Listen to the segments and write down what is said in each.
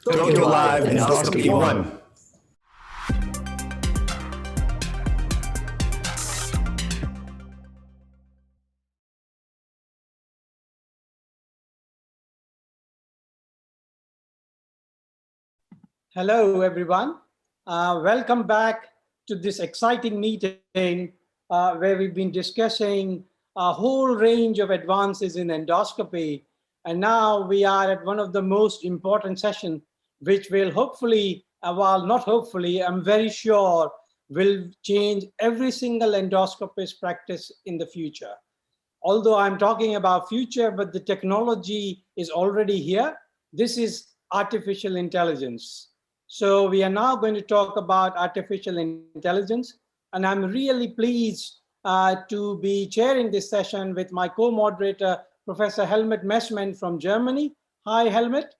Tokyolive Endoscopy 1. Hello, everyone. Welcome back to this exciting meeting where we've been discussing a whole range of advances in endoscopy. And now we are at one of the most important sessions, which will hopefully, well, not hopefully, I'm very sure will change every single endoscopist practice in the future. Although I'm talking about future, but the technology is already here. This is artificial intelligence. So we are now going to talk about artificial intelligence, and I'm really pleased to be chairing this session with my co-moderator, Professor Helmut Messmann from Germany. Hi, Helmut.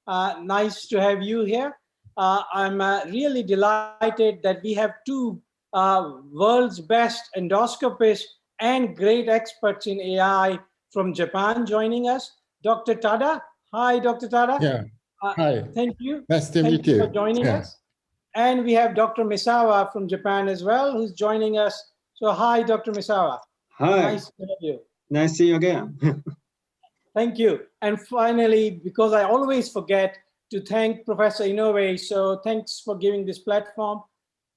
Nice to have you here. I'm really delighted that we have two world's best endoscopists and great experts in AI from Japan joining us. Dr. Tada. Hi, Dr. Tada. Yeah. Hi. Thank you. Nice to meet you. For joining us. And we have Dr. Misawa from Japan as well, who's joining us. So hi, Dr. Misawa. Hi. Nice to have you. Nice to see you again. Thank you. And finally, because I always forget to thank Professor Inoue, so thanks for giving this platform.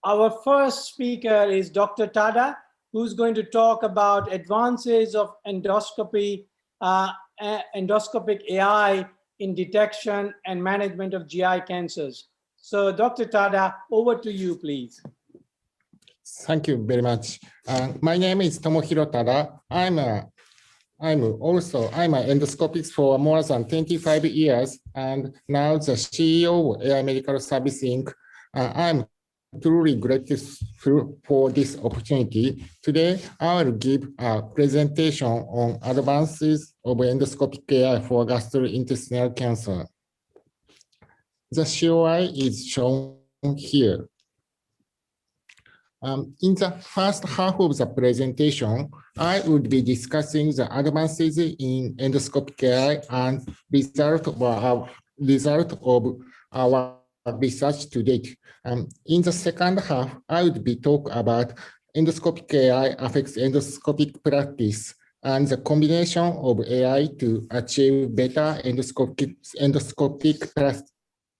Our first speaker is Dr. Tada, who's going to talk about advances of endoscopy, endoscopic AI in detection and management of GI cancers. So Dr. Tada, over to you, please. Thank you very much. My name is Tomohiro Tada. I'm an endoscopist for more than 25 years, and now the CEO of AI Medical Service Inc. I'm truly grateful for this opportunity. Today, I will give a presentation on advances of endoscopic AI for gastrointestinal cancer. The COI is shown here. In the first half of the presentation, I would be discussing the advances in endoscopic AI and result of our research to date. In the second half, I would be talking about endoscopic AI affects endoscopic practice and the combination of AI to achieve better endoscopic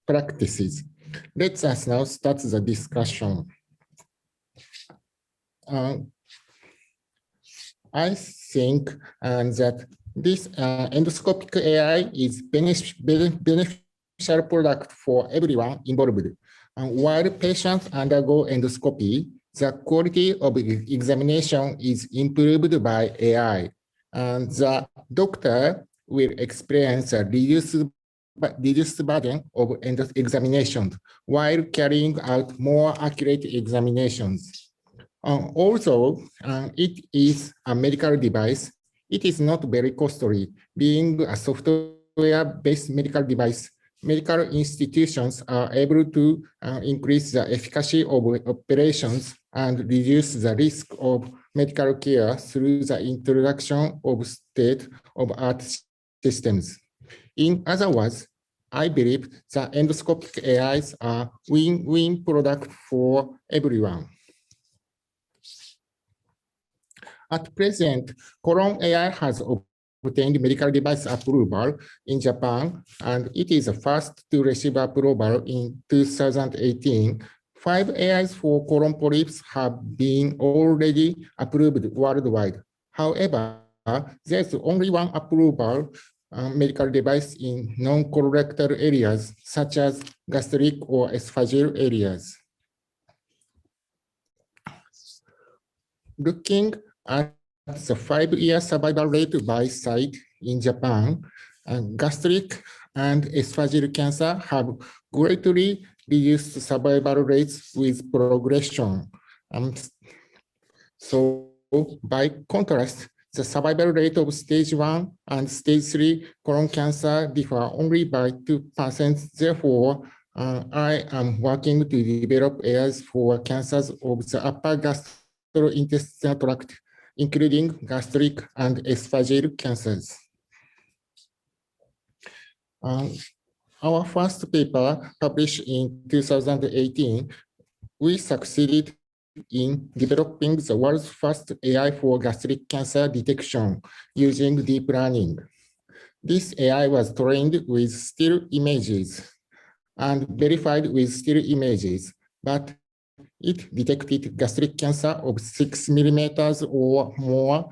practices. Let us now start the discussion. I think that this endoscopic AI is beneficial product for everyone involved. While patients undergo endoscopy, the quality of examination is improved by AI, and the doctor will experience a reduced burden of examinations while carrying out more accurate examinations. Although it is a medical device, it is not very costly. Being a software-based medical device, medical institutions are able to increase the efficacy of operations and reduce the risk of medical care through the introduction of state-of-the-art systems. In other words, I believe the endoscopic AIs are win-win product for everyone. At present, Colon AI has obtained medical device approval in Japan, and it is the first to receive approval in 2018. 5 AIs for colon polyps have been already approved worldwide. However, there's only one approval medical device in non-colorectal areas, such as gastric or esophageal areas. Looking at the 5-year survival rate by site in Japan, gastric and esophageal cancer have greatly reduced survival rates with progression. So by contrast, the survival rate of stage 1 and stage 3 colon cancer differ only by 2%. Therefore, I am working to develop AIs for cancers of the upper gastrointestinal tract, including gastric and esophageal cancers. our first paper published in 2018, we succeeded in developing the world's first AI for gastric cancer detection using deep learning. This AI was trained with still images and verified with still images, but it detected gastric cancer of 6 millimeters or more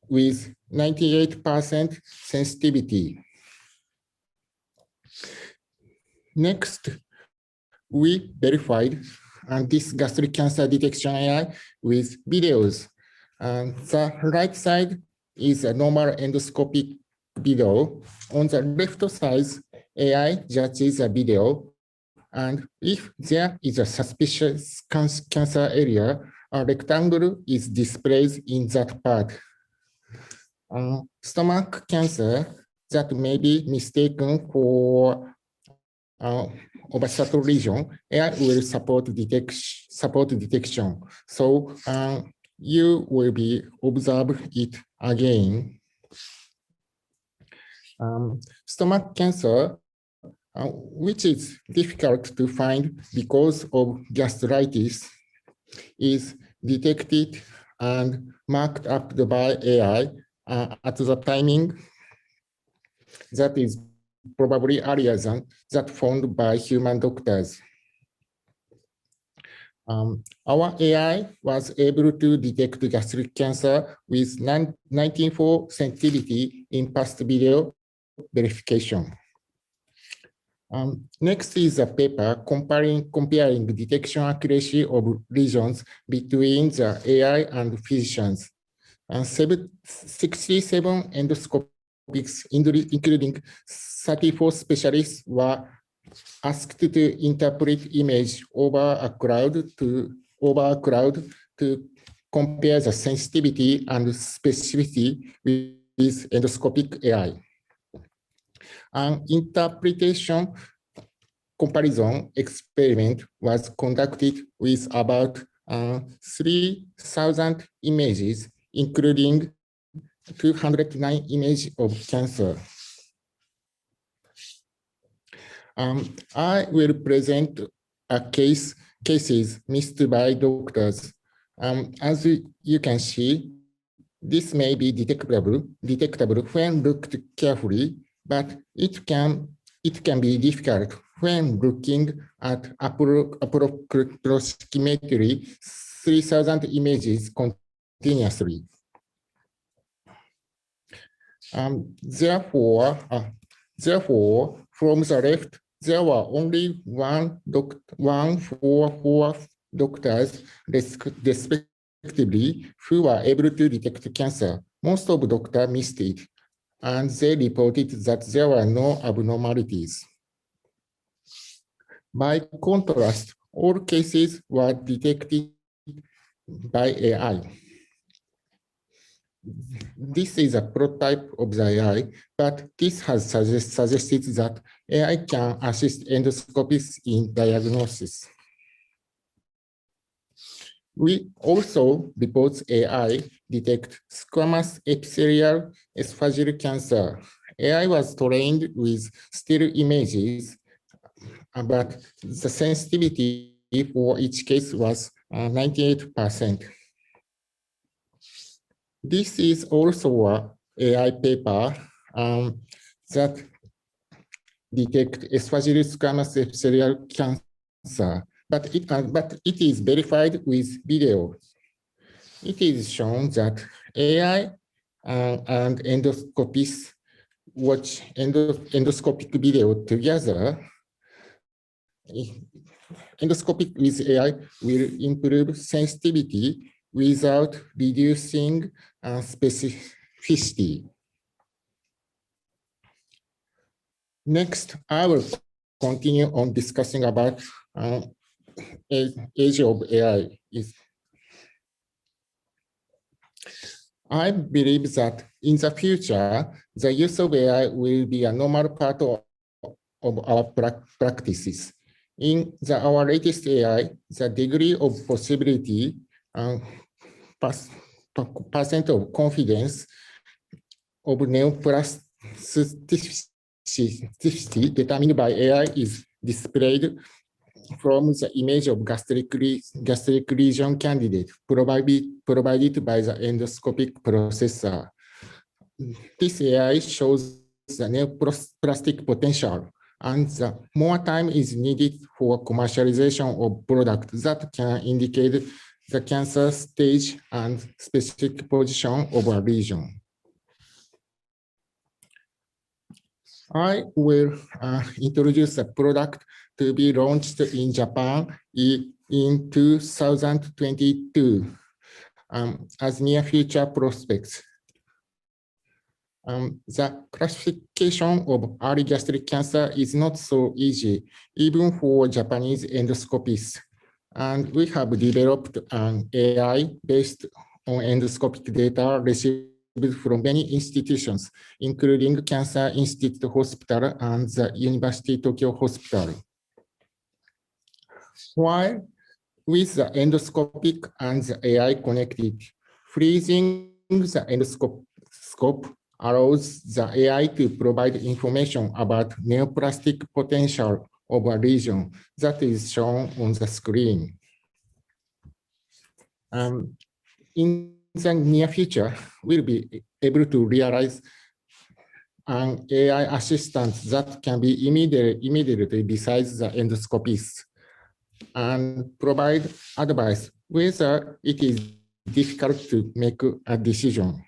with 98% sensitivity. Next, we verified this gastric cancer detection AI with videos. The right side is a normal endoscopic video. On the left side, AI judges a video, and if there is a suspicious cancer area, a rectangle is displayed in that part. Stomach cancer that may be mistaken for obstacle region, AI will support detection. So you will be observe it again. Stomach cancer, which is difficult to find because of gastritis, is detected and marked up by AI at the timing that is probably earlier than that found by human doctors. Our AI was able to detect gastric cancer with 94 sensitivity in past video verification. Next is a paper comparing detection accuracy of lesions between the AI and physicians. 67 endoscopics, including 34 specialists, were asked to interpret image over a crowd to compare the sensitivity and specificity with endoscopic AI. An interpretation comparison experiment was conducted with about 3,000 images, including 209 images of cancer. I will present cases missed by doctors. As you can see, this may be detectable when looked carefully, but it can be difficult when looking at approximately 3,000 images continuously. Therefore, from the left, there were only one for 4 doctors, respectively, who were able to detect cancer. Most of the doctors missed it, and they reported that there were no abnormalities. By contrast, all cases were detected by AI. This is a prototype of the AI, but this has suggested that AI can assist endoscopists in diagnosis. We also report AI detect squamous epithelial esophageal cancer. AI was trained with still images, but the sensitivity for each case was 98%. This is also an AI paper that detects esophageal squamous epithelial cancer, but it is verified with video. It is shown that AI and endoscopists watch endoscopic video together. Endoscopic with AI will improve sensitivity without reducing specificity. Next, I will continue on discussing about age of AI. I believe that in the future, the use of AI will be a normal part of our practices. In our latest AI, the degree of possibility percent of confidence of neoplasticity specificity determined by AI is displayed from the image of gastric region candidate provided by the endoscopic processor. This AI shows the neoplastic potential, and the more time is needed for commercialization of products that can indicate the cancer stage and specific position of a region. I will introduce a product to be launched in Japan in 2022 as near future prospects. The classification of early gastric cancer is not so easy, even for Japanese endoscopists. And we have developed an AI based on endoscopic data received from many institutions, including Cancer Institute Hospital and the University Tokyo Hospital. While with the endoscopic and the AI connected, freezing the endoscope allows the AI to provide information about neoplastic potential of a region that is shown on the screen. In the near future, we'll be able to realize an AI assistant that can be immediately besides the endoscopist and provide advice whether it is difficult to make a decision.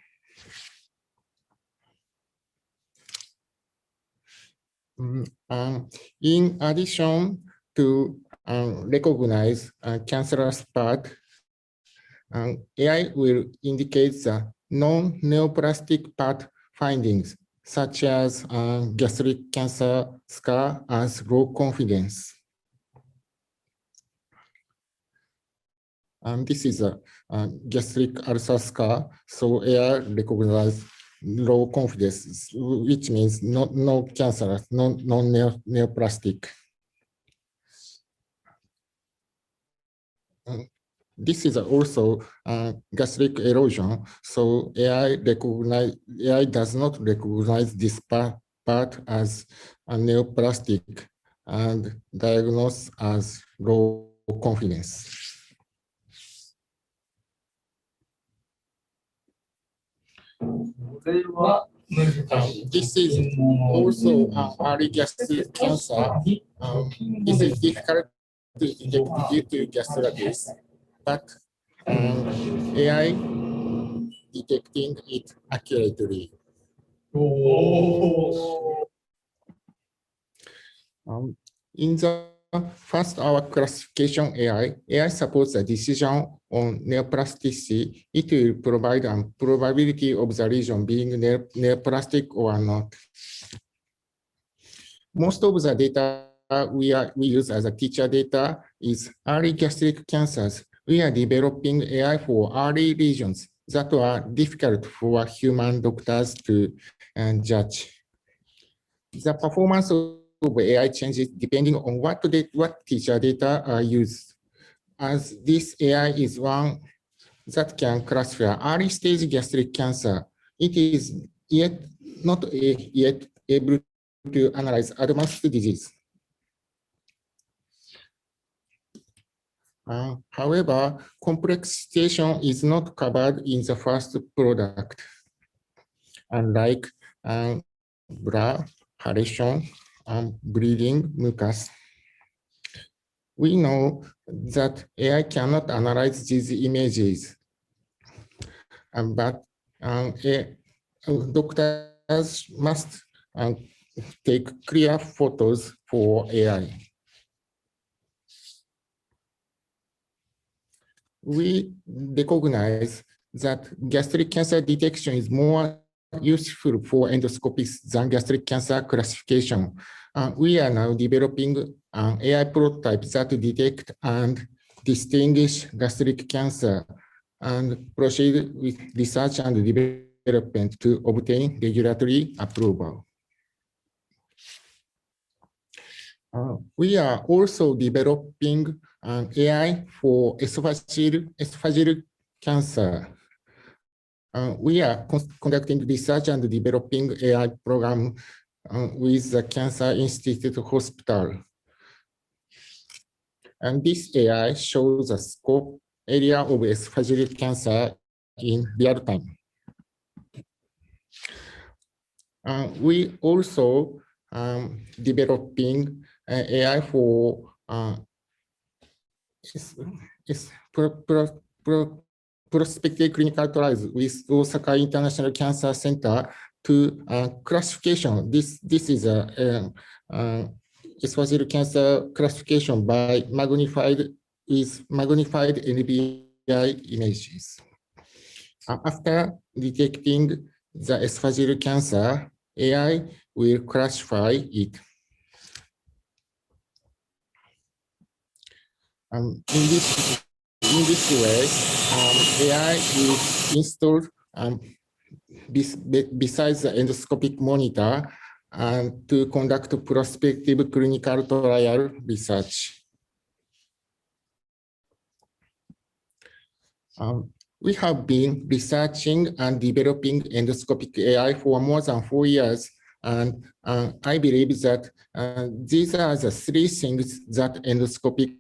In addition to recognize cancerous part, AI will indicate the non-neoplastic part findings, such as gastric cancer scar as low confidence. This is a gastric ulcer scar, so AI recognizes low confidence, which means no cancer, non-neoplastic. This is also gastric erosion, so AI does not recognize this part as a neoplastic and diagnose as low confidence. This is also early gastric cancer. This is difficult to detect due to gastritis, but AI detecting it accurately. In the first hour classification AI supports a decision on neoplasticity. It will provide a probability of the region being neoplastic or not. Most of the data we use as a teacher data is early gastric cancers. We are developing AI for early regions that are difficult for human doctors to judge. The performance of AI changes depending on what teacher data are used. As this AI is one that can classify early stage gastric cancer, it is not yet able to analyze advanced disease. However, complex situation is not covered in the first product. Unlike blood, hallucination, bleeding, mucus, we know that AI cannot analyze these images, but doctors must take clear photos for AI. We recognize that gastric cancer detection is more useful for endoscopists than gastric cancer classification. We are now developing an AI prototype that detect and distinguish gastric cancer and proceed with research and development to obtain regulatory approval. We are also developing an AI for esophageal cancer. We are conducting research and developing AI program with the Cancer Institute Hospital. And this AI shows the scope area of esophageal cancer in real time. We also developing AI for prospective clinical trials with Osaka International Cancer Center to classification. This is a esophageal cancer classification by magnified NBI images. After detecting the esophageal cancer, AI will classify it. In this way, AI is installed besides the endoscopic monitor and to conduct prospective clinical trial research. We have been researching and developing endoscopic AI for more than 4 years, and I believe that these are the 3 things that endoscopic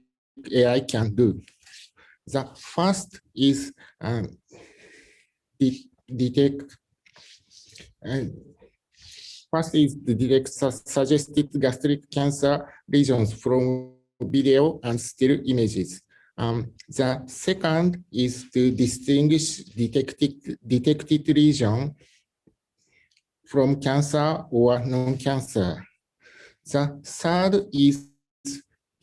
AI can do. The first is detect suggested gastric cancer lesions from video and still images. The second is to distinguish detected lesion from cancer or non-cancer. The third is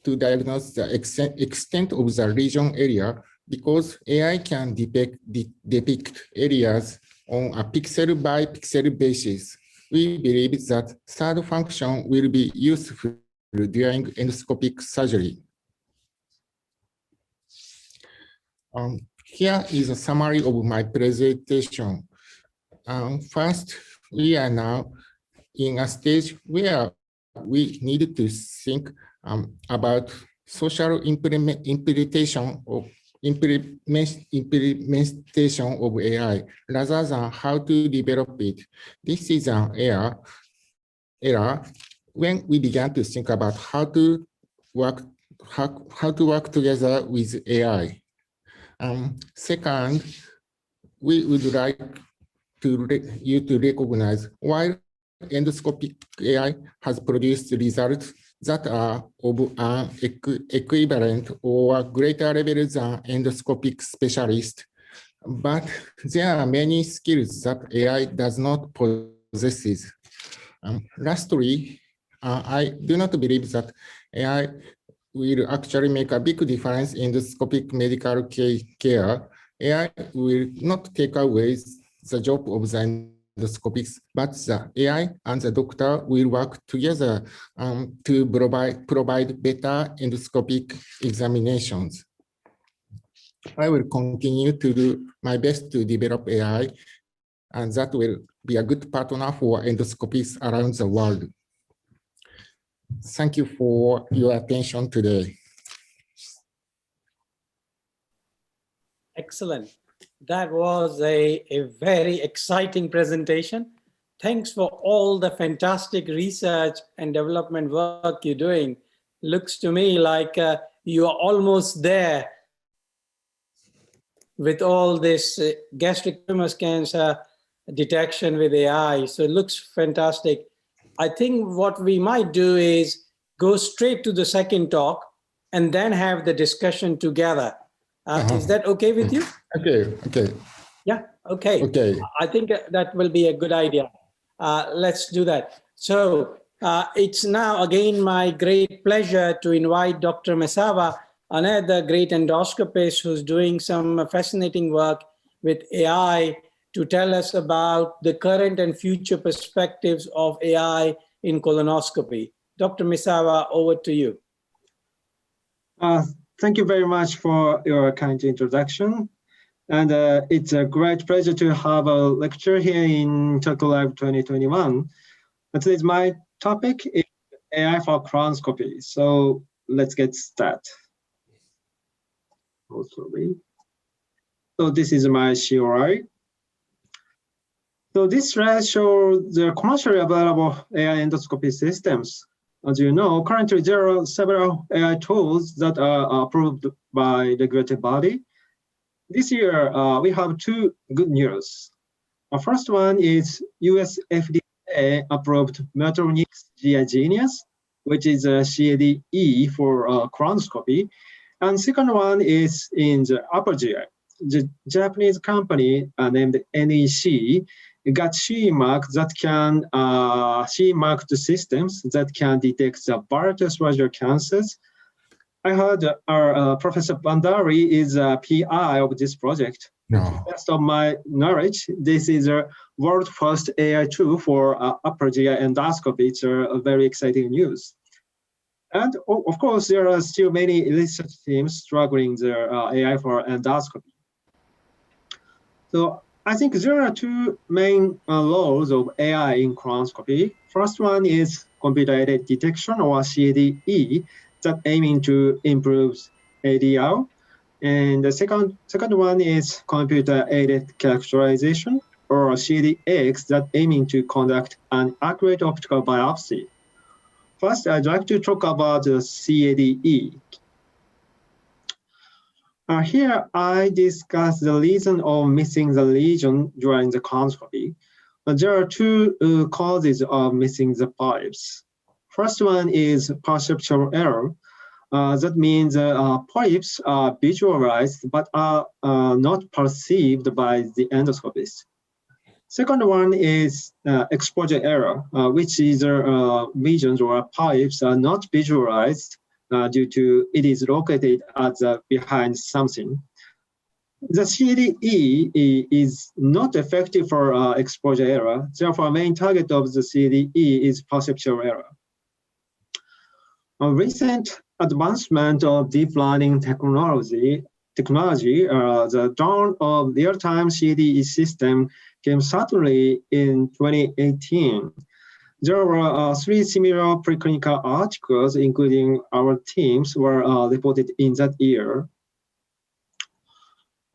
to diagnose the extent of the lesion area, because AI can depict areas on a pixel by pixel basis. We believe that third function will be useful during endoscopic surgery. Here is a summary of my presentation. First, we are now in a stage where we need to think about social implementation of AI rather than how to develop it. This is an error when we began to think about how to work together with AI. Second, we would like you to recognize while endoscopic AI has produced results that are of an equivalent or greater level than endoscopic specialist, but there are many skills that AI does not possess. Lastly, I do not believe that AI will actually make a big difference in endoscopic medical care. AI will not take away the job of the endoscopics, but the AI and the doctor will work together to provide better endoscopic examinations. I will continue to do my best to develop AI, and that will be a good partner for endoscopists around the world. Thank you for your attention today. Excellent. That was a very exciting presentation. Thanks for all the fantastic research and development work you're doing. Looks to me like you are almost there with all this gastric tumor cancer detection with AI. So it looks fantastic. I think what we might do is go straight to the second talk and then have the discussion together. Is that okay with you? Okay. Yeah, okay. I think that will be a good idea. Let's do that. So it's now again my great pleasure to invite Dr. Misawa, another great endoscopist who's doing some fascinating work with AI, to tell us about the current and future perspectives of AI in colonoscopy. Dr. Misawa, over to you. Thank you very much for your kind introduction. And it's a great pleasure to have a lecture here in Tokyolive 2021. Today's my topic is AI for colonoscopy. So let's get started. So this is my COI. So this slide shows the commercially available AI endoscopy systems. As you know, currently there are several AI tools that are approved by the regulatory body. This year, we have two good news. The first one is US FDA approved Medtronic's GI Genius, which is a CAD-E for colonoscopy. And second one is in the upper GI. The Japanese company named NEC got CE mark that can CE marked systems that can detect the Barretts esophageal cancers. I heard our Professor Bandari is a PI of this project. No. To the best of my knowledge, this is a world first AI tool for upper GI endoscopy. It's a very exciting news. And of course, there are still many research teams struggling their AI for endoscopy. So I think there are two main roles of AI in colonoscopy. First one is computer-aided detection, or CAD-E, that aiming to improve ADR. And the second one is computer-aided characterization, or CAD-X, that aiming to conduct an accurate optical biopsy. First, I'd like to talk about the CAD-E. Here, I discuss the reason of missing the lesion during the colonoscopy. There are two causes of missing the polyps. First one is perceptual error. That means polyps are visualized but are not perceived by the endoscopist. Second one is exposure error, which is regions where polyps are not visualized due to it is located at behind something. The CAD-E is not effective for exposure error. Therefore, main target of the CAD-E is perceptual error. A recent advancement of deep learning technology, the dawn of real-time CAD-E system came certainly in 2018. There were three similar preclinical articles, including our teams, were reported in that year.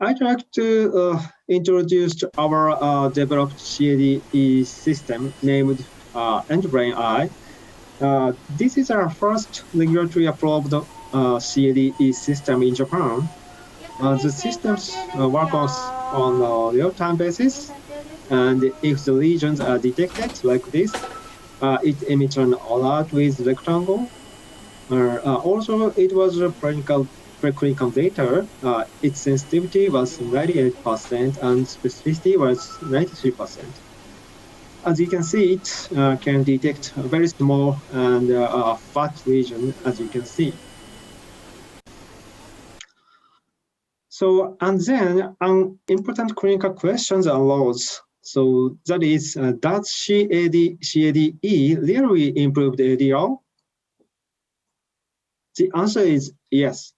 I'd like to introduce our developed CAD-E system named Endogram. This is our first regulatory approved CAD-E system in Japan. The systems work on a real-time basis, and if the lesions are detected like this, it emits an alert with rectangle. Also, it was a preclinical data. Its sensitivity was 98% and specificity was 93%. As you can see, it can detect a very small and fat lesion, as you can see. So, and then an important clinical question arose. So that is, does CAD-E really improved ADR? The answer is yes.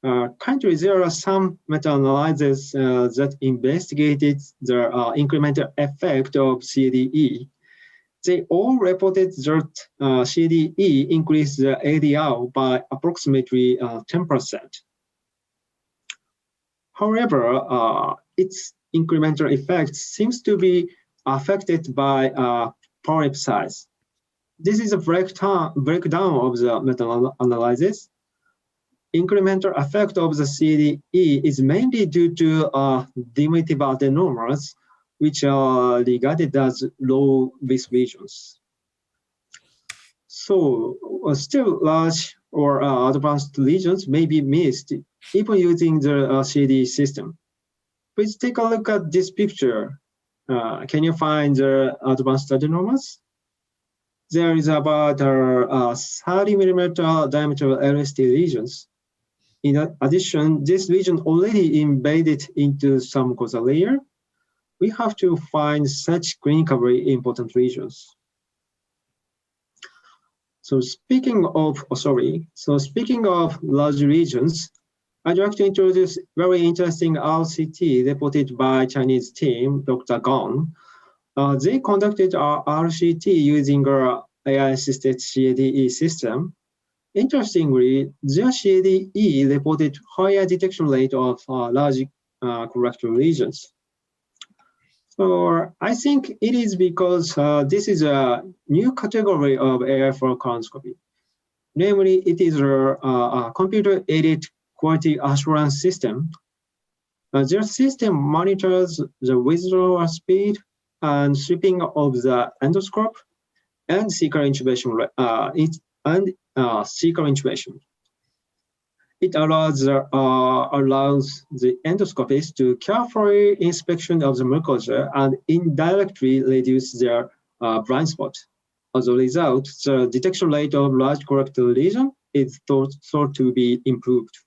Currently, there are some meta-analyses that investigated the incremental effect of CAD-E. They all reported that CAD-E increased the ADR by approximately 10%. However, its incremental effect seems to be affected by polyp size. This is a breakdown of the meta-analysis. Incremental effect of the CAD-E is mainly due to diminutive adenomas, which are regarded as low-risk lesions. So still large or advanced lesions may be missed even using the CAD system. Please take a look at this picture. Can you find the advanced adenomas? There is about 30 millimeter diameter LST lesions. In addition, this region already embedded into some mucosa layer. We have to find such clinically important regions. So speaking of large regions, I'd like to introduce very interesting RCT reported by Chinese team, Dr. Gong. They conducted our RCT using our AI-assisted CAD-E system. Interestingly, their CAD-E reported higher detection rate of large colorectal lesions. So I think it is because this is a new category of AI for colonoscopy. Namely, it is a computer-aided quality assurance system. Their system monitors the withdrawal speed and sweeping of the endoscope and cecal intubation. It allows the endoscopist to carefully inspection of the mucosa and indirectly reduce their blind spot. As a result, the detection rate of large colorectal lesion is thought to be improved.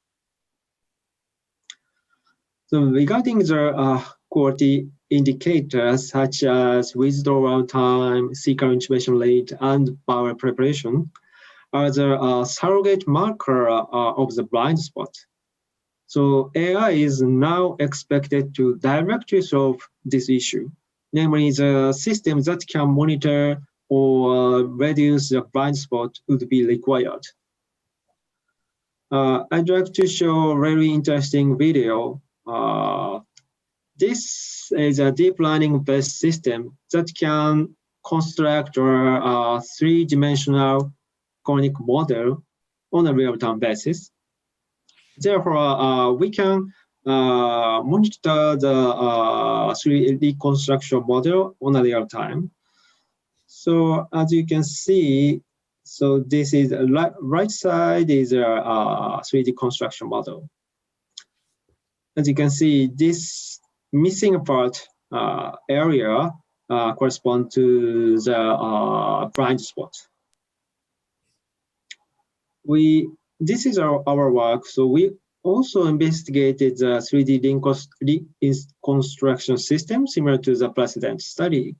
So regarding the quality indicators such as withdrawal time, cecal intubation rate, and bowel preparation are the surrogate marker of the blind spot. So AI is now expected to directly solve this issue, namely the system that can monitor or reduce the blind spot would be required. I'd like to show a very interesting video. This is a deep learning-based system that can construct a three-dimensional conic model on a real-time basis. Therefore, we can monitor the 3D construction model on a real time. So as you can see, so this is right side is a 3D construction model. As you can see, this missing part area correspond to the blind spot. This is our work. So we also investigated the 3D reconstruction system similar to the precedent study.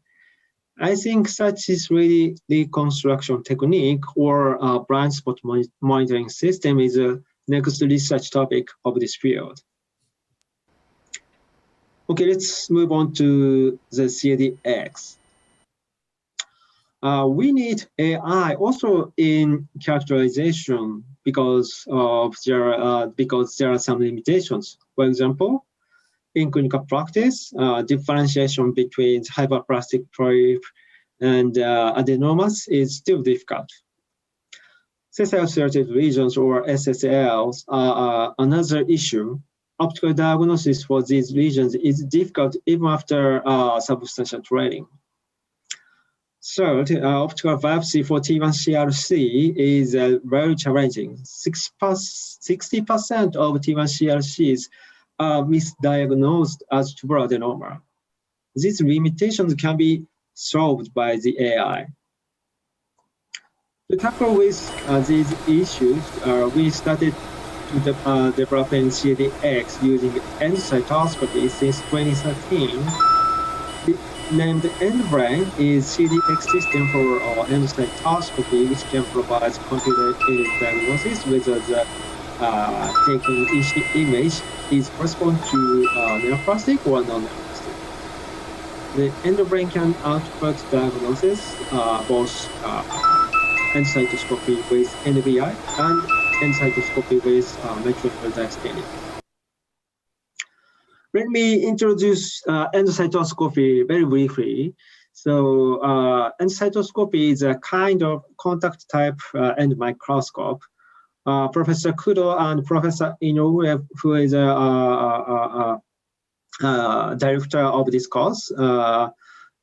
I think such is 3D reconstruction technique or blind spot monitoring system is a next research topic of this field. Okay, let's move on to the CADX. We need AI also in characterization because there are some limitations. For example, in clinical practice, differentiation between hyperplastic polyp and adenomas is still difficult. Sessile-associated lesions or SSLs are another issue. Optical diagnosis for these lesions is difficult even after substantial training. Third, optical biopsy for T1-CRC is very challenging. 60% of T1-CRCs are misdiagnosed as tubular adenoma. These limitations can be solved by the AI. To tackle with these issues, we started to developing CADX using endocytoscopy since 2013. Named Endogram is CADX system for endocytoscopy, which can provide computer-aided diagnosis whether the taken image is correspond to neoplastic or non-neoplastic. The Endogram can output diagnosis both endocytoscopy with NBI and endocytoscopy with microfluidic staining. Let me introduce endocytoscopy very briefly. So endocytoscopy is a kind of contact type end microscope. Professor Kudo and Professor Inoue, who is a director of this course,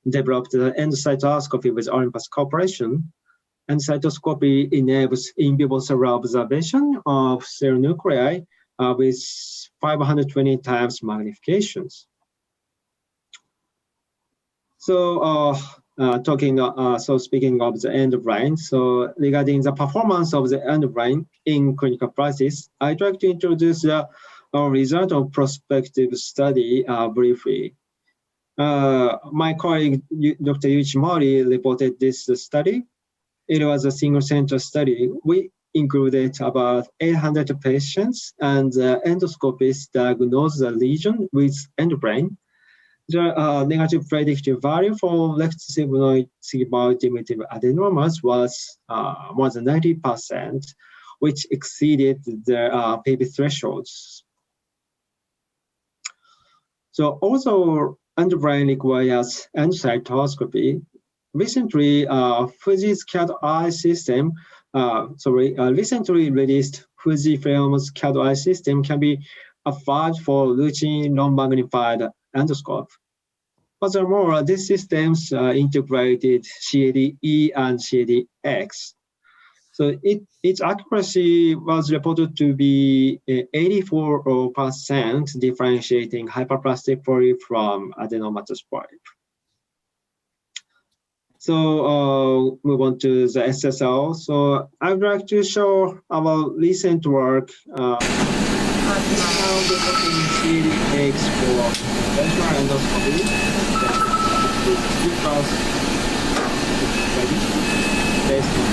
developed the endocytoscopy with Olympus Corporation. Endocytoscopy enables in vivo cellular observation of cell nuclei with 520 times magnifications. So speaking of the Endogram, so regarding the performance of the Endogram in clinical practice, I'd like to introduce the result of prospective study briefly. My colleague, Dr. Yuichi Mori, reported this study. It was a single center study. We included about 800 patients, and the endoscopist diagnosed the lesion with Endogram. The negative predictive value for left sigmoid diminutive adenomas was more than 90%, which exceeded the PB thresholds. So also endobrain requires endocytoscopy. Recently, Fuji's CAD-eye system, recently released Fujifilm's CAD-eye system can be applied for routine non-magnified endoscope. Furthermore, these systems integrated CAD-E and CAD-X. So its accuracy was reported to be 84% differentiating hyperplastic polyp from adenomatous polyp. So move on to the SSL. So I would like to show our recent work. Now developing CAD-X for visual endoscopy. Based on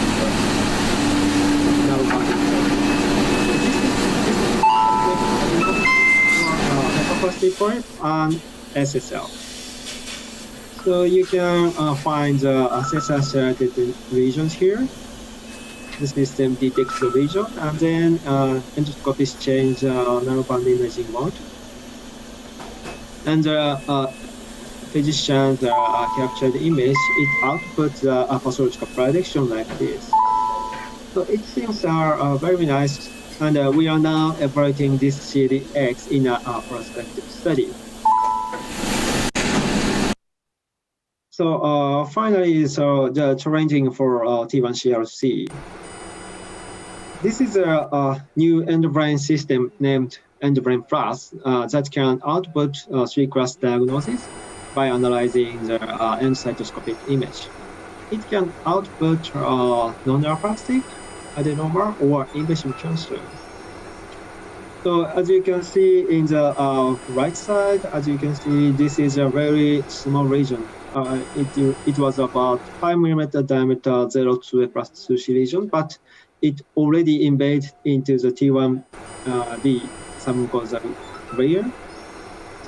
hyperplastic polyp and SSL. So you can find the SSL-selected regions here. The system detects the region, and then endoscopists change narrowband imaging mode. And physicians capture the image. It outputs a pathological prediction like this. So it seems very nice, and we are now evaluating this CAD-X in a prospective study. So finally, the challenging for T1CRC. This is a new endobrain system named Endogram Flask that can output 3-class diagnosis by analyzing the endocytoscopic image. It can output non-neoplastic, adenoma, or invasive cancer. So as you can see in the right side, as you can see, this is a very small region. It was about 5 mm diameter 0 plus 2C region, but it already embedded into the T1B submucosal layer.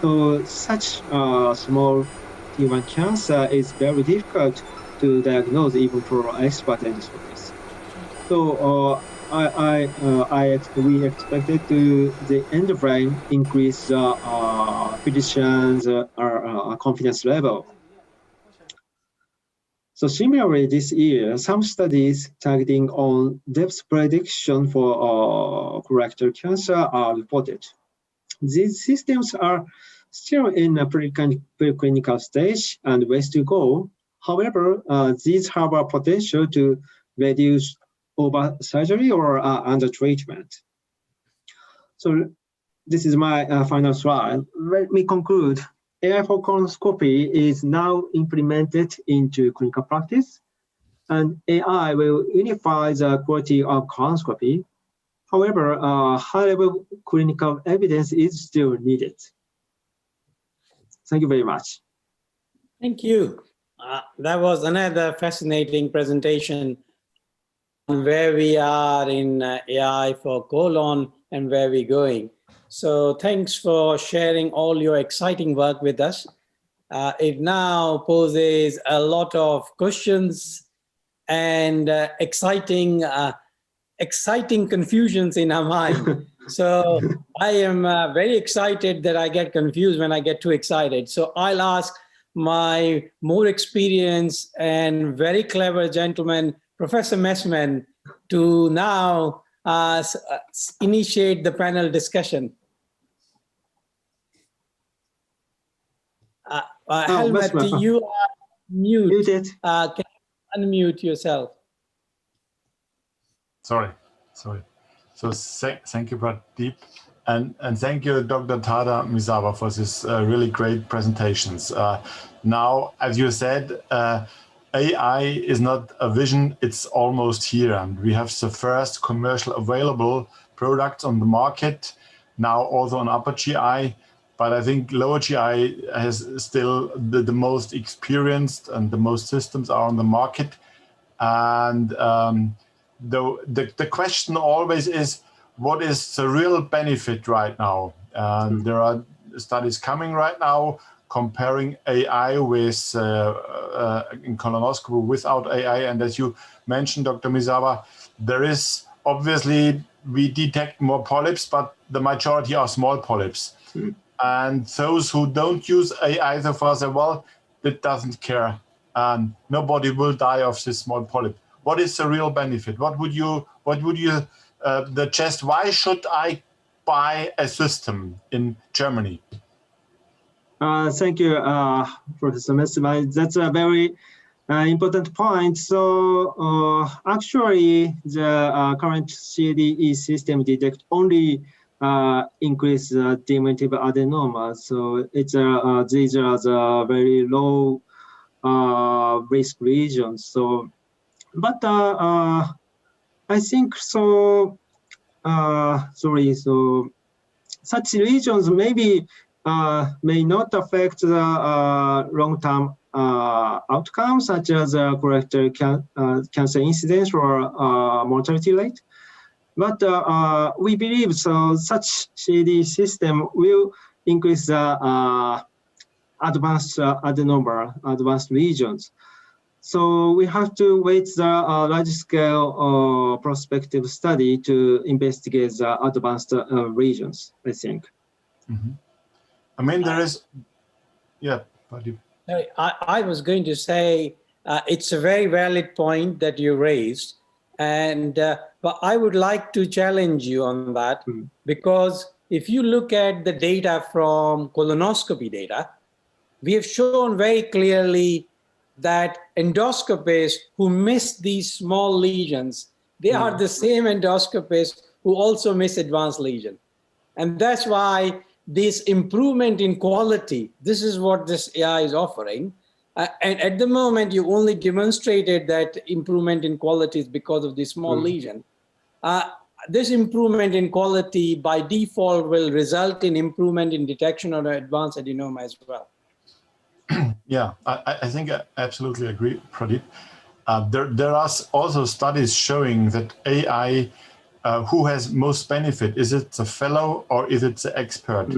So such small T1 cancer is very difficult to diagnose even for expert endoscopists. So we expected the endobrain increase physicians' confidence level. So similarly, this year, some studies targeting on depth prediction for colorectal cancer are reported. These systems are still in a preclinical stage and ways to go. However, these have a potential to reduce over surgery or under treatment. So this is my final slide. Let me conclude. AI for colonoscopy is now implemented into clinical practice, and AI will unify the quality of colonoscopy. However, high-level clinical evidence is still needed. Thank you very much. Thank you. That was another fascinating presentation on where we are in AI for colon and where we're going. So thanks for sharing all your exciting work with us. It now poses a lot of questions and exciting confusions in our mind. So I am very excited that I get confused when I get too excited. So I'll ask my more experienced and very clever gentleman, Professor Messman, to now initiate the panel discussion. Helmut, you are muted. Can you unmute yourself? Sorry. So thank you, Pradeep, and thank you, Dr. Tada Misawa, for this really great presentations. Now, as you said, AI is not a vision, it's almost here. And we have the first commercial available products on the market, now also on upper GI. But I think lower GI has still the most experienced and the most systems are on the market. And the question always is, what is the real benefit right now? And there are studies coming right now comparing AI with in colonoscopy without AI. And as you mentioned, Dr. Misawa, there is obviously, we detect more polyps, but the majority are small polyps. And those who don't use AI so far say, well, it doesn't care. Nobody will die of this small polyp. What is the real benefit? What would you suggest? Why should I buy a system in Germany? Thank you, Professor Messmer. That's a very important point. So actually, the current CDE system detect only increase diminutive adenoma. So it's these are the very low risk regions. So, but I think so. Sorry. So such regions maybe may not affect the long-term outcomes, such as colorectal cancer incidence or mortality rate. But we believe so such CD system will increase the advanced adenoma, advanced regions. So we have to wait the large-scale prospective study to investigate the advanced regions, I think. Mm-hmm. I mean, there is, yeah. I was going to say it's a very valid point that you raised, and but I would like to challenge you on that, because if you look at the data from colonoscopy data, we have shown very clearly that endoscopists who miss these small lesions, they are the same endoscopists who also miss advanced lesion. And that's why this improvement in quality, this is what this AI is offering. And at the moment, you only demonstrated that improvement in quality is because of the small lesion. This improvement in quality by default will result in improvement in detection of advanced adenoma as well. Yeah, I think I absolutely agree, Pradeep. There are also studies showing that AI, who has most benefit? Is it the fellow or is it the expert?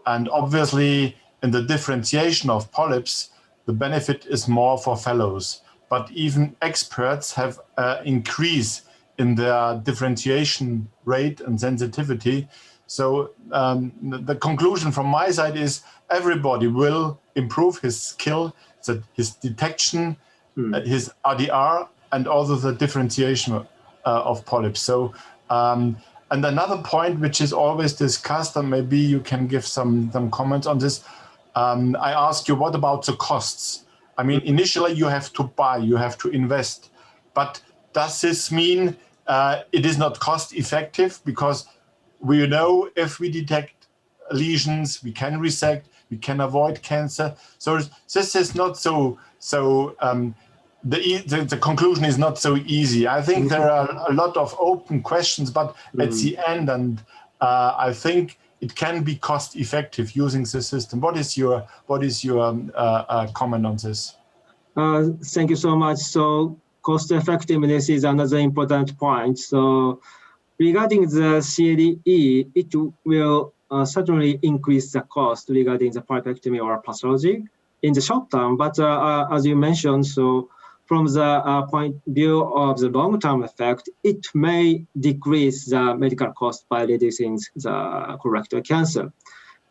And obviously, in the differentiation of polyps, the benefit is more for fellows. But even experts have increase in their differentiation rate and sensitivity. So the conclusion from my side is everybody will improve his skill, his detection, his RDR, and also the differentiation of polyps. So, and another point which is always discussed, and maybe you can give some comments on this. I ask you, what about the costs? I mean, initially you have to buy, you have to invest, but does this mean it is not cost effective? Because we know if we detect lesions, we can resect, we can avoid cancer. So this is not the conclusion is not so easy. I think there are a lot of open questions, but at the end, and I think it can be cost effective using the system. What is your comment on this? Thank you so much. So cost effectiveness is another important point. So regarding the CADE, it will certainly increase the cost regarding the polypectomy or pathology in the short term. But as you mentioned, so from the point of view of the long-term effect, it may decrease the medical cost by reducing the colorectal cancer.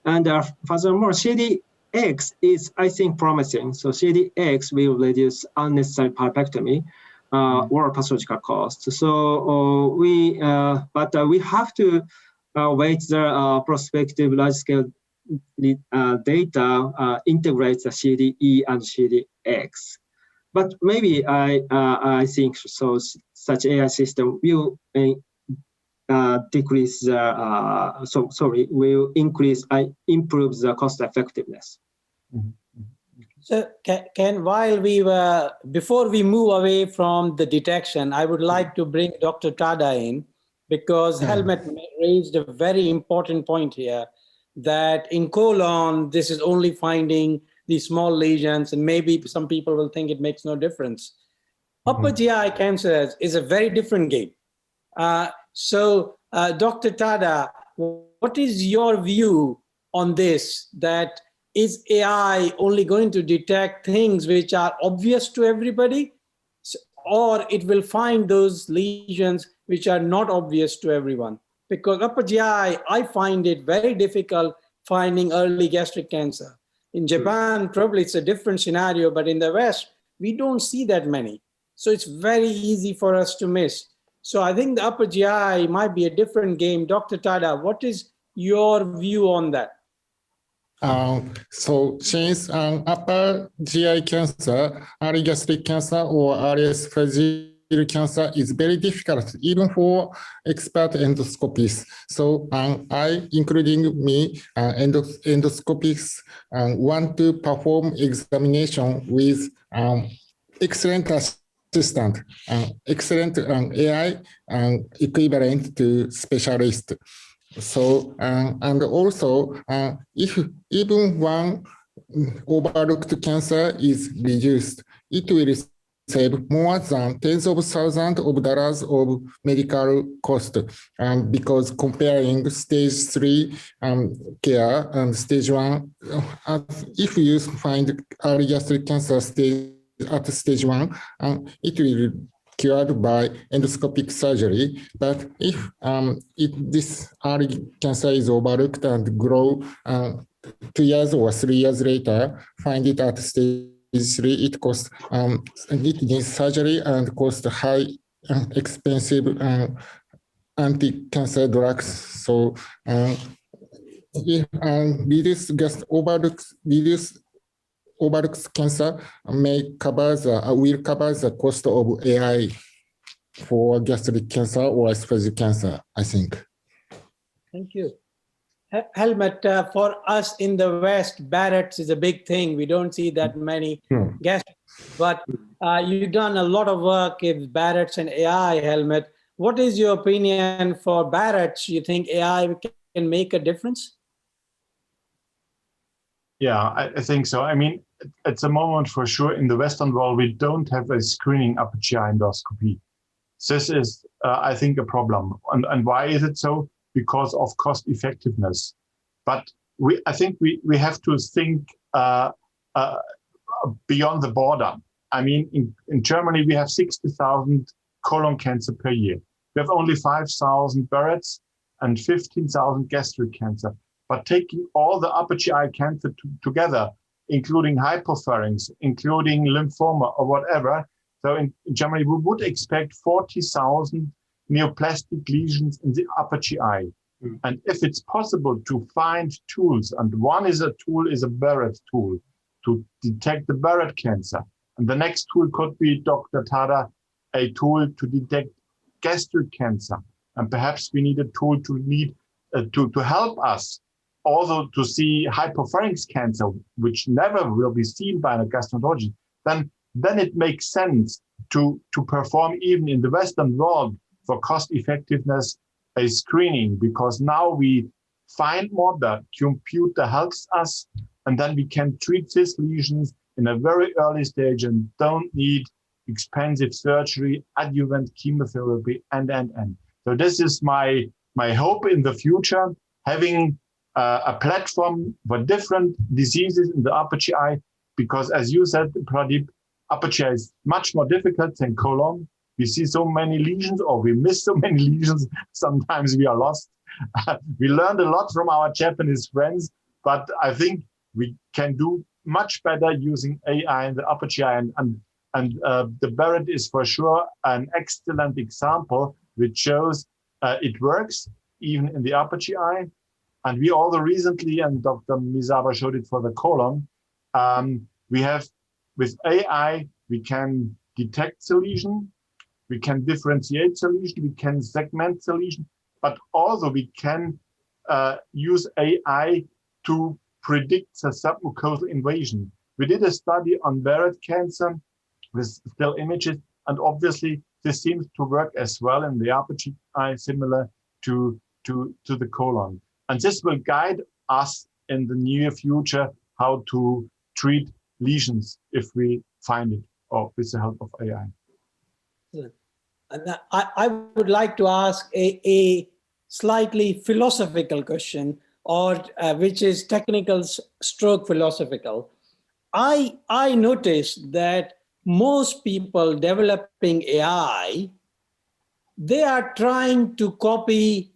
And furthermore, CDX is, I think, promising. So CDX will reduce unnecessary polypectomy or pathological costs. So we have to wait the prospective large-scale data integrates the CDE and CDX. But maybe I think so. Such AI system will decrease. Will increase. Improve the cost effectiveness. So, Ken, before we move away from the detection, I would like to bring Dr. Tada in, because Helmut raised a very important point here, that in colon, this is only finding these small lesions, and maybe some people will think it makes no difference. Upper GI cancers is a very different game. So, Dr. Tada, what is your view on this? That is AI only going to detect things which are obvious to everybody, or it will find those lesions which are not obvious to everyone? Because upper GI, I find it very difficult finding early gastric cancer. In Japan, probably it's a different scenario, but in the West, we don't see that many. So it's very easy for us to miss. So I think the upper GI might be a different game. Dr. Tada, what is your view on that? So since upper GI cancer, early gastric cancer, or early esophageal cancer is very difficult, even for expert endoscopists. So I, including me, endoscopists, want to perform examination with excellent assistant, excellent AI equivalent to specialist. So, and also, if even one overlooked cancer is reduced, it will save more than tens of thousands of dollars of medical cost. Because comparing stage 3 care and stage 1, if you find early gastric cancer at stage 1, it will cured by endoscopic surgery. But if this early cancer is overlooked and grow 2 years or 3 years later, find it at stage 3, it costs, it needs surgery and costs high, expensive anti-cancer drugs. So overlooked cancer will cover the cost of AI for gastric cancer or esophageal cancer, I think. Thank you. Helmut, for us in the West, Barretts is a big thing. We don't see that many guests, but you've done a lot of work with Barretts and AI, Helmut. What is your opinion for Barretts? You think AI can make a difference? Yeah, I think so. I mean, at the moment, for sure, in the Western world, we don't have a screening upper GI endoscopy. This is, I think, a problem. And why is it so? Because of cost effectiveness. But I think we have to think beyond the border. I mean, in Germany, we have 60,000 colon cancer per year. We have only 5,000 Barretts and 15,000 gastric cancer. But taking all the upper GI cancer together, including hypopharynx, including lymphoma or whatever, so in Germany, we would expect 40,000 neoplastic lesions in the upper GI. And if it's possible to find tools, and one is a Barrett tool to detect the Barrett cancer. And the next tool could be, Dr. Tada, a tool to detect gastric cancer. And perhaps we need a tool to help us also to see hypopharynx cancer, which never will be seen by a gastroenterologist. Then it makes sense to perform, even in the Western world, for cost effectiveness, a screening, because now we find more, the computer helps us, and then we can treat these lesions in a very early stage and don't need expensive surgery, adjuvant chemotherapy, and. So this is my hope in the future, having a platform for different diseases in the upper GI, because as you said, Pradeep, upper GI is much more difficult than colon. We see so many lesions, or we miss so many lesions. Sometimes we are lost. We learned a lot from our Japanese friends, but I think we can do much better using AI in the upper GI. And the Barrett is for sure an excellent example, which shows it works even in the upper GI. And we also recently, and Dr. Misawa showed it for the colon, we have, with AI, we can detect the lesion, we can differentiate the lesion, we can segment the lesion, but also we can use AI to predict the submucosal invasion. We did a study on Barrett cancer with still images, and obviously this seems to work as well in the upper GI, similar to the colon. And this will guide us in the near future how to treat lesions if we find it, or with the help of AI. And I would like to ask a slightly philosophical question, or which is technical stroke philosophical. I noticed that most people developing AI, they are trying to copy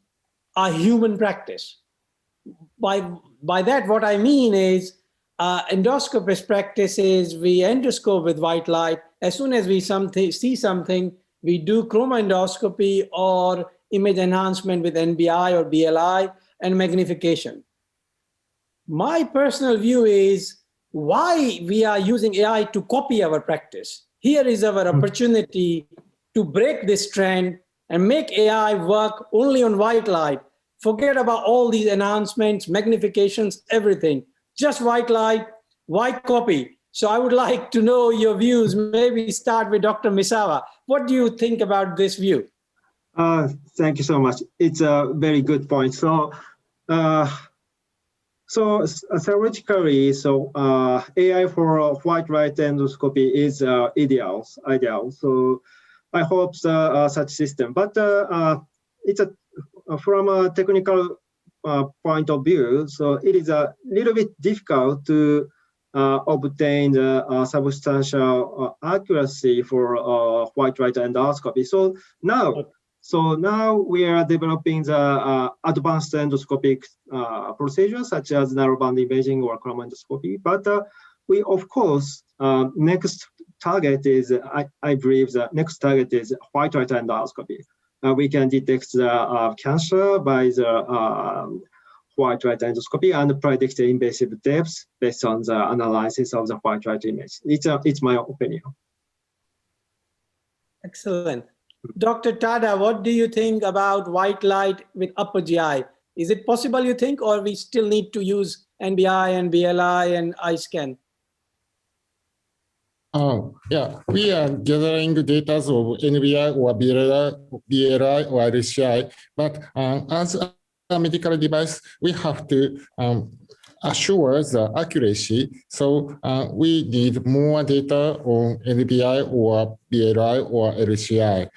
a human practice. by that, what I mean is endoscopist practices, we endoscope with white light. As soon as we see something, we do chromoendoscopy or image enhancement with NBI or BLI and magnification. My personal view is why we are using AI to copy our practice. Here is our opportunity to break this trend and make AI work only on white light. Forget about all these enhancements, magnifications, everything. Just white light, white copy. So I would like to know your views. Maybe start with Dr. Misawa. What do you think about this view? Thank you so much. It's a very good point. So theoretically, AI for white light endoscopy is ideal. So I hope such system. But it's from a technical point of view, so it is a little bit difficult to obtain the substantial accuracy for white light endoscopy. So now we are developing the advanced endoscopic procedures such as narrowband imaging or chromoendoscopy. But we, of course, next target is, I believe the next target is white light endoscopy. We can detect the cancer by the white light endoscopy and predict the invasive depths based on the analysis of the white light image. It's my opinion. Excellent. Dr. Tada, what do you think about white light with upper GI? Is it possible, you think, or we still need to use NBI and BLI and eye scan? Yeah, we are gathering data of NBI or BLI or LCI, but as a medical device, we have to assure the accuracy. So we need more data on NBI or BLI or LCI.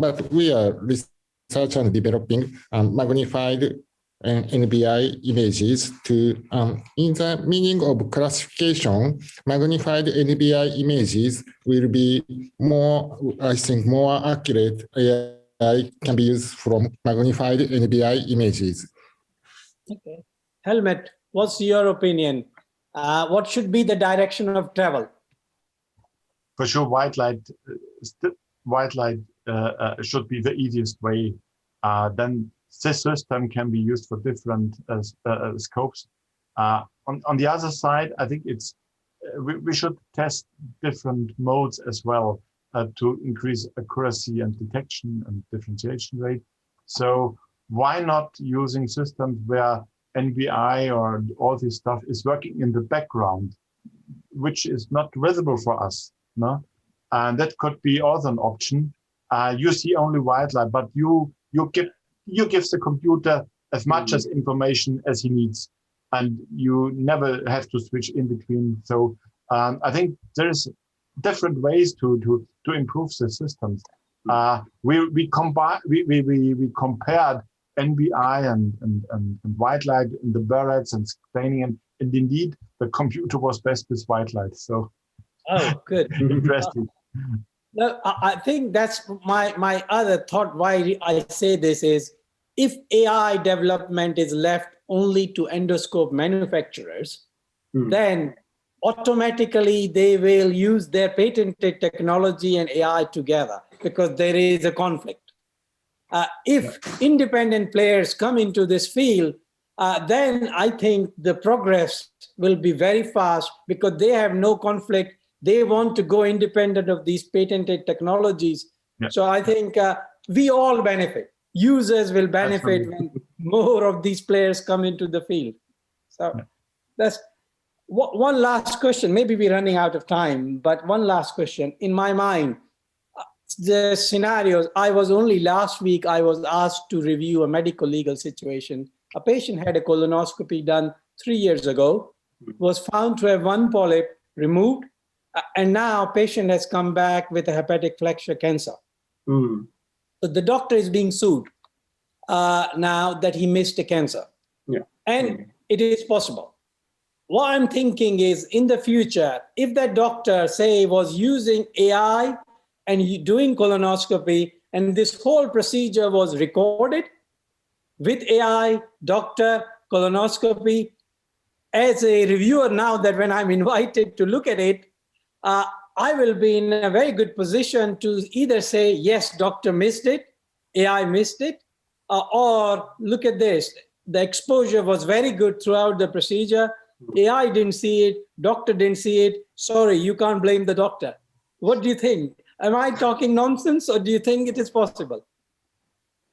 But we are researching and developing magnified NBI images to, in the meaning of classification, magnified NBI images will be more, I think, more accurate. AI can be used from magnified NBI images. Okay. Helmut, what's your opinion? What should be the direction of travel? For sure, white light should be the easiest way. Then this system can be used for different scopes. On the other side, I think it's we should test different modes as well to increase accuracy and detection and differentiation rate. So why not using systems where NBI or all this stuff is working in the background, which is not visible for us, no? And that could be also an option. You see only white light, but you give the computer as much as information as he needs, and you never have to switch in between. So I think there's different ways to improve the systems. We compared NBI and white light in the Barretts and staining, and indeed the computer was best with white light. So good. Interesting. No, I think that's my other thought why I say this is, if AI development is left only to endoscope manufacturers, then automatically they will use their patented technology and AI together because there is a conflict. If independent players come into this field, then I think the progress will be very fast because they have no conflict. They want to go independent of these patented technologies. Yeah. So I think we all benefit. Users will benefit when more of these players come into the field. So that's one last question. Maybe we're running out of time, but one last question. In my mind, the scenarios, only last week, I was asked to review a medical legal situation. A patient had a colonoscopy done 3 years ago, was found to have one polyp removed, and now patient has come back with a hepatic flexure cancer. So the doctor is being sued now that he missed a cancer. Yeah. And it is possible. What I'm thinking is, in the future, if that doctor, say, was using AI and doing colonoscopy, and this whole procedure was recorded, with AI, doctor, colonoscopy. As a reviewer now, that when I'm invited to look at it, I will be in a very good position to either say, yes, doctor missed it, AI missed it, or look at this, the exposure was very good throughout the procedure, AI didn't see it, doctor didn't see it, sorry, you can't blame the doctor. What do you think? Am I talking nonsense, or do you think it is possible?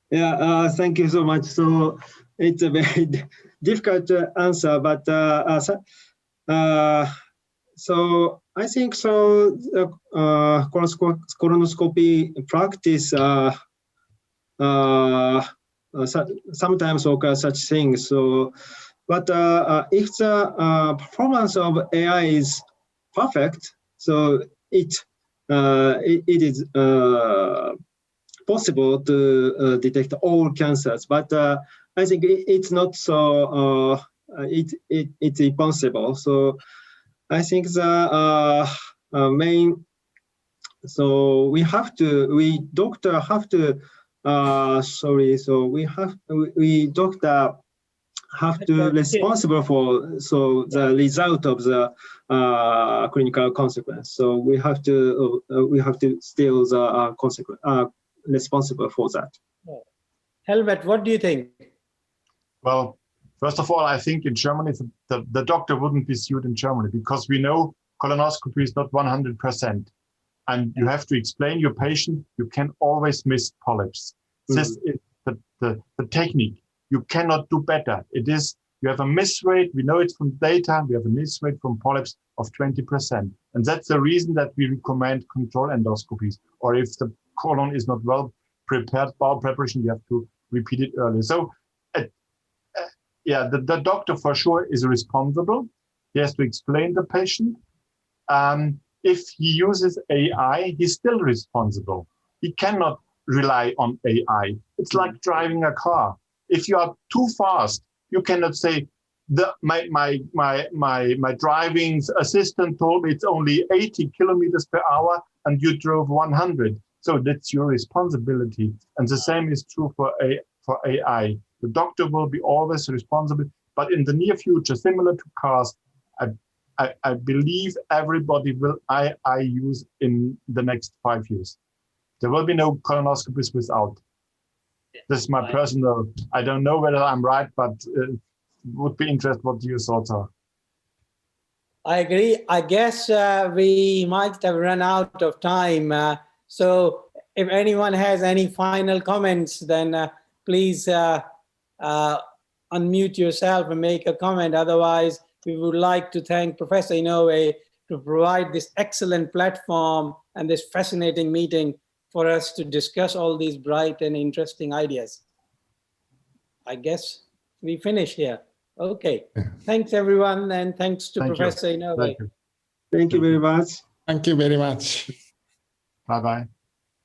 Yeah, thank you so much. So it's a very difficult answer, but so I think so. Colonoscopy practice sometimes occur such things. So, but if the performance of AI is perfect, so it is possible to detect all cancers, but I think it's not so. It's impossible. So I think the main. So we doctor have to. Sorry. So we doctor have to responsible for the result of the clinical consequence. So we have to still the consequence responsible for that. Helmut, what do you think? Well, first of all, I think in Germany, the doctor wouldn't be sued in Germany because we know colonoscopy is not 100%. And you have to explain your patient, you can always miss polyps. This is the technique. You cannot do better. It is, you have a miss rate, we know it from data, we have a miss rate from polyps of 20%. And that's the reason that we recommend control endoscopies. Or if the colon is not well prepared, bowel preparation, you have to repeat it early. So yeah, the doctor for sure is responsible. He has to explain the patient. If he uses AI, he's still responsible. He cannot rely on AI. It's like driving a car. If you are too fast, you cannot say, my driving assistant told me it's only 80 kilometers per hour and you drove 100. So that's your responsibility. And the same is true for AI. The doctor will be always responsible. But in the near future, similar to cars, I believe everybody will AI use in the next 5 years. There will be no colonoscopies without. This is my personal, I don't know whether I'm right, but would be interested what your thoughts are. I agree. I guess we might have run out of time. So if anyone has any final comments, then please unmute yourself and make a comment. Otherwise, we would like to thank Professor Inoue to provide this excellent platform and this fascinating meeting for us to discuss all these bright and interesting ideas. I guess we finish here. Okay. Thanks, everyone. And thanks to Professor Inoue. Thank you very much. Thank you very much. Bye-bye.